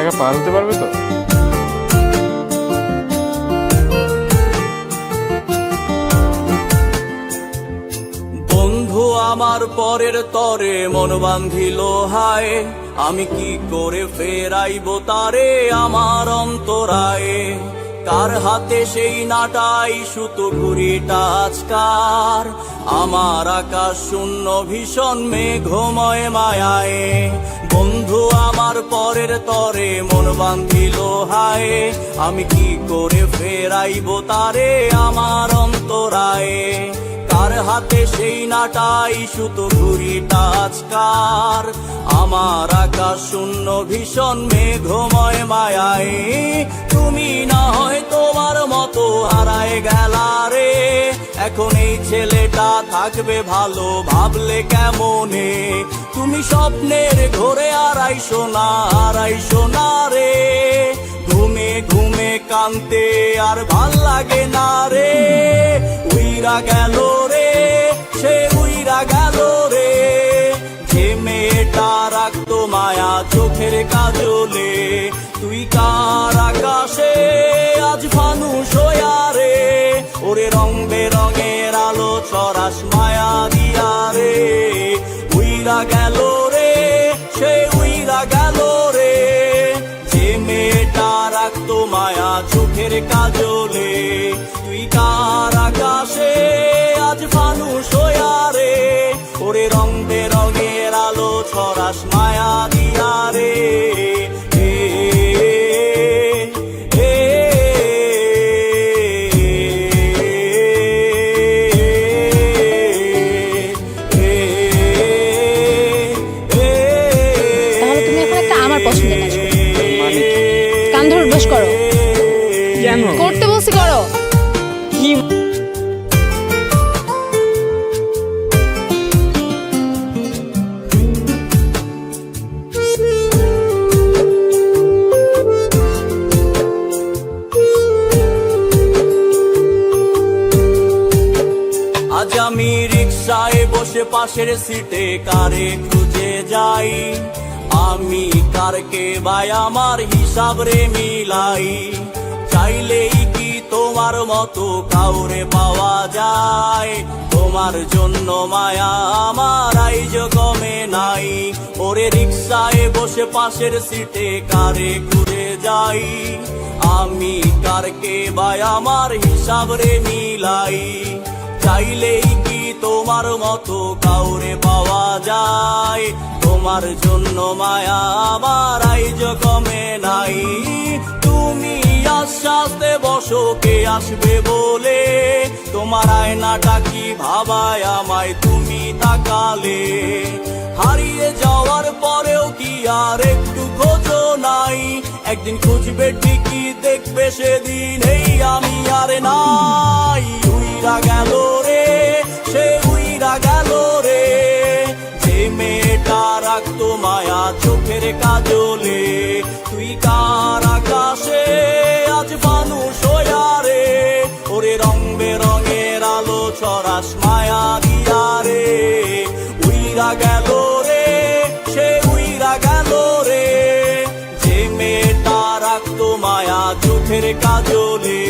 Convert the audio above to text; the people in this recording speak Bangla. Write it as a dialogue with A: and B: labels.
A: টাকা পার হতে পারবে তো?
B: বন্ধু আমার পরের তরে মন বান্ধিল হায়, আমি কি করে ফেরাইব তারে আমার অন্তরায়ে। কার হাতে সেই নাটাই সুতো ঘুড়িটা আজকার, আমার আকাশ শূন্য ভীষণ মেঘময় মায়ায়। বন্ধু আমার পরের তরে মন বান্ধিল হায়, আমি কি করে ফেরাইব তারে আমার অন্তরায়ে। কার হাতে সেই নাটাই সুতো ঘুড়িটা আজকার, আমার আকাশ শূন্য ভীষণ মেঘময় মায়ায়। তুমি না হয় তোমার মতো হারায় গেলা রে, এখন এই ছেলেটা থাকবে ভালো ভাবলে কেমনে। তুমি স্বপ্নের ঘরে আড়াইশো না রে, ঘুমে ঘুমে কানতে আর ভাল লাগে না রে। উইরা গেল রে, সে উইরা গেল রে, যে মেয়েটা রাখতো মায়া চোখের কাজলে। তুই কার আকাশে আজ ফানুস হইয়া রে, ওরে রং বেরঙের আলো ছড়াস মায়া দিয়া রে। উইরা গেল রে, সে উইরা গেল রে, যে মেয়েটা রাখতো মায়া চোখের কাজলে। তুই কার আকাশে আজ ফানুস হইয়া রে, ওরে রং বেরঙের আলো ছড়াস মায়া দিয়া রে।
C: করতে বলছি করো।
D: কি
B: আজ আমি রিক্সায় বসে পাশের সিটে কারে খুঁজে যাই, আমি কারকে ভাই আমার হিসাব রে মিলাই। চাইলেই কি তোমার মতো কাউরে পাওয়া যায়, তোমার জন্য মায়া আমার আইজ কমে নাই। ওরে রিক্সায় বসে পাশের সিটে কারে খুঁজে যাই, আমি কারকে ভাই আমার হিসাব রে মিলাই। চাইলেই কি তোমার মতো কাউরে পাওয়া যায়, তোমার জন্য মায়া আমার আইজ কমে নাই। তুমি আশ্বাসে বসো কে আসবে বলে, তোমার আয়নাটা কি ভাবায় আমায় তুমি তাকালে। হারিয়ে যাওয়ার পরেও কি আর একটু খোঁজো নাই, একদিন খুঁজবে ঠিকই দেখবে সেদিন এই আমি আর নাই। উইরা গেল রে, সে উইরা গেল রে, যে মেয়েটা রাখতো মায়া চোখের কাজলে। তুই কার আকাশে আজ ফানুস হইয়া রে, ওরে রং বেরঙের আলো ছড়াস মায়া দিয়া রে। উইরা গেল রে, সে উইরা গেল রে, যে মেয়েটা রাখতো মায়া চোখের কাজলে।